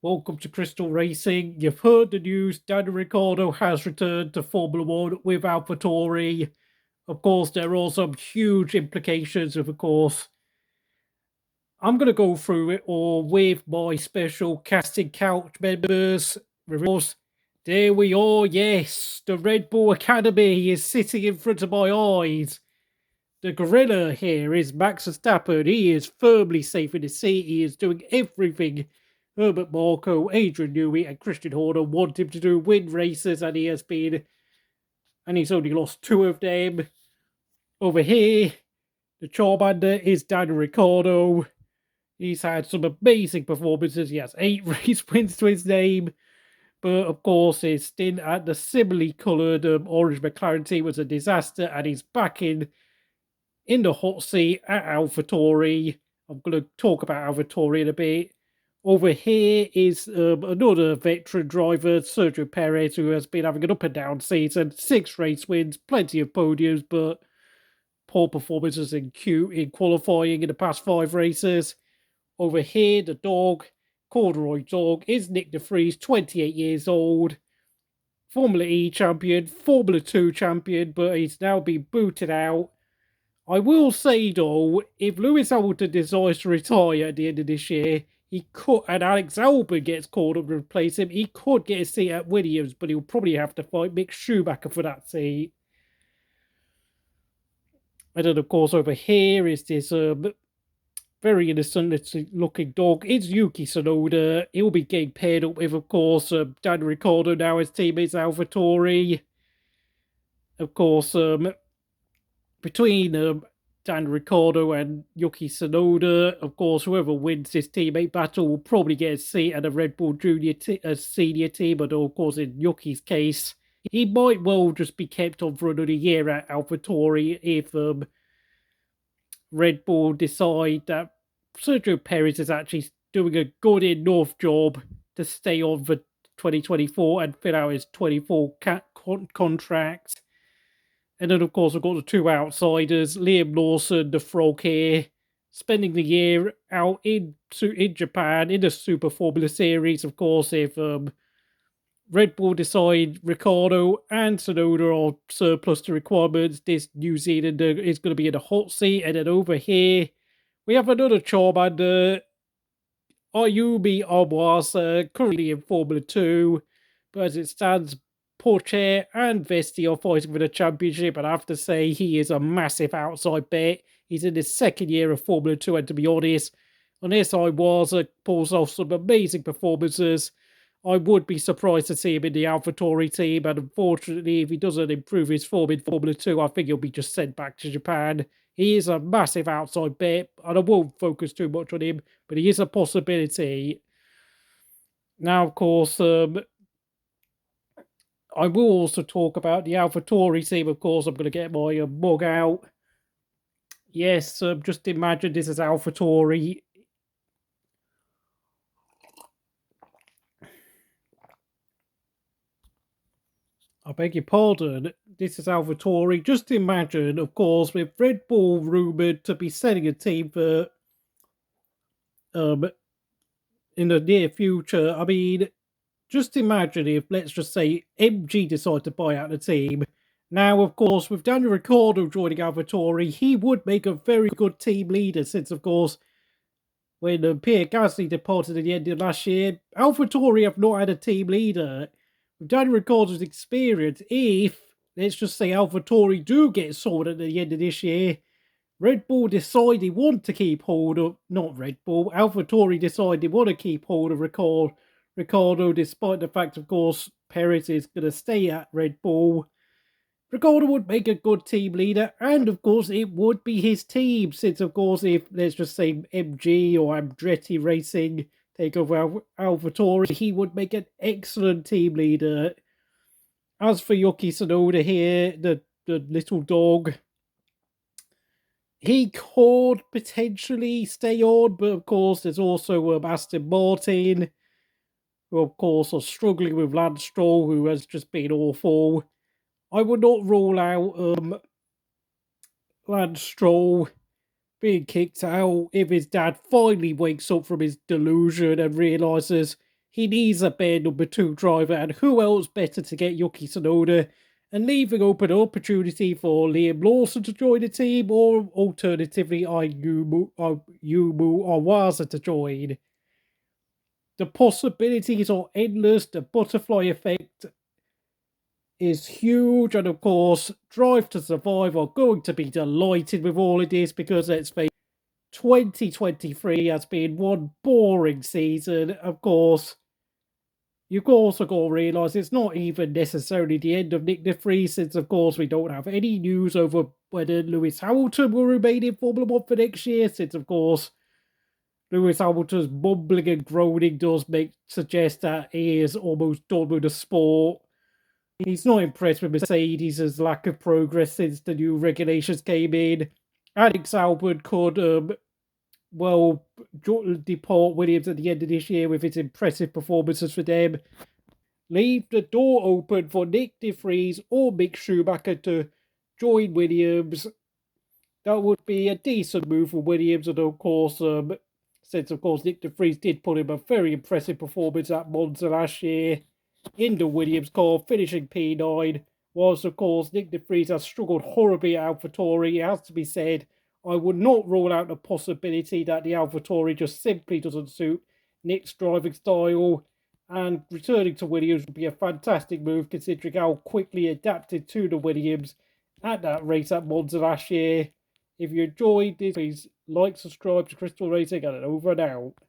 Welcome to Crystal Racing. You've heard the news. Daniel Ricciardo has returned to Formula One with AlphaTauri. Of course, there are some huge implications of course. I'm going to go through it all with my special casting couch members. There we are, yes. The Red Bull Academy is sitting in front of my eyes. The gorilla here is Max Verstappen. He is firmly safe in the seat. He is doing everything Herbert Marko, Adrian Newey, and Christian Horner want him to do, win races, and he's only lost 2 of them. Over here, the Charmander is Daniel Ricciardo. He's had some amazing performances. He has 8 race wins to his name. But of course, his stint at the similarly coloured orange McLaren team was a disaster, and he's back in the hot seat at AlphaTauri. I'm going to talk about AlphaTauri in a bit. Over here is another veteran driver, Sergio Perez, who has been having an up and down season. 6 race wins, plenty of podiums, but poor performances in qualifying in the past 5 races. Over here, the dog, corduroy dog, is Nyck de Vries, 28 years old. Formula E champion, Formula 2 champion, but he's now been booted out. I will say, though, if Lewis Hamilton decides to retire at the end of this year, he could, and Alex Albon gets called up to replace him, he could get a seat at Williams, but he'll probably have to fight Mick Schumacher for that seat. And then, of course, over here is this very innocent-looking dog. It's Yuki Tsunoda. He'll be getting paired up with, of course, Daniel Ricciardo, now his teammates AlphaTauri. Of course, between Daniel Ricciardo and Yuki Tsunoda, of course, whoever wins this teammate battle will probably get a seat at a Red Bull Junior senior team, but of course, in Yuki's case, he might well just be kept on for another year at AlphaTauri if Red Bull decide that Sergio Perez is actually doing a good enough job to stay on for 2024 and fill out his 24 contract. And then, of course, we've got the 2 outsiders, Liam Lawson, the frog here, spending the year out in Japan in the Super Formula Series. Of course, if Red Bull decide Ricciardo and Tsunoda are surplus to requirements, this New Zealander is going to be in a hot seat. And then over here, we have another Charmander, Ayumu Iwasa, currently in Formula 2. But as it stands, Porsche and Vesti are fighting for the championship, and I have to say he is a massive outside bet. He's in his 2nd year of Formula 2, and to be honest, unless Iwasa pulls off some amazing performances, I would be surprised to see him in the AlphaTauri team, and unfortunately, if he doesn't improve his form in Formula 2, I think he'll be just sent back to Japan. He is a massive outside bet, and I won't focus too much on him, but he is a possibility. Now, of course, I will also talk about the AlphaTauri team. Of course, I'm going to get my mug out. Yes, just imagine this is AlphaTauri. I beg your pardon. This is AlphaTauri. Just imagine, of course, with Red Bull rumoured to be selling a team for in the near future. I mean, just imagine if, let's just say, MG decide to buy out the team. Now, of course, with Daniel Ricciardo joining AlphaTauri, he would make a very good team leader since, of course, when Pierre Gasly departed at the end of last year, AlphaTauri have not had a team leader. With Daniel Ricciardo's experience, if, let's just say, AlphaTauri do get sold at the end of this year, Red Bull decide they want to keep hold of, not Red Bull, AlphaTauri decide they want to keep hold of Ricciardo, despite the fact, of course, Perez is going to stay at Red Bull. Ricciardo would make a good team leader, and of course, it would be his team, since, of course, if, let's just say, MG or Andretti Racing take over AlphaTauri, he would make an excellent team leader. As for Yuki Tsunoda here, the little dog, he could potentially stay on, but of course, there's also Aston Martin, who, of course, are struggling with Lance Stroll, who has just been awful. I would not rule out Lance Stroll being kicked out if his dad finally wakes up from his delusion and realises he needs a bare number 2 driver, and who else better to get Yuki Tsunoda, and leaving open an opportunity for Liam Lawson to join the team, or alternatively Ayumu Iwasa to join. The possibilities are endless. The butterfly effect is huge, and of course, Drive to Survive are going to be delighted with all of this, because let's face 2023 has been one boring season. Of course, you've also got to realise it's not even necessarily the end of Nyck de Vries, since of course we don't have any news over whether Lewis Hamilton will remain in Formula 1 for next year, since of course Lewis Hamilton's mumbling and groaning does suggest that he is almost done with the sport. He's not impressed with Mercedes' lack of progress since the new regulations came in. Alex Albon could, depart Williams at the end of this year with his impressive performances for them. Leave the door open for Nyck de Vries or Mick Schumacher to join Williams. That would be a decent move for Williams, and of course, since of course Nyck de Vries did put in a very impressive performance at Monza last year in the Williams car, finishing P9, whilst of course Nyck de Vries has struggled horribly at AlphaTauri. It has to be said, I would not rule out the possibility that the AlphaTauri just simply doesn't suit Nyck's driving style, and returning to Williams would be a fantastic move considering how quickly adapted to the Williams at that race at Monza last year. If you enjoyed this, please like, subscribe to Crystal Racing, and over and out.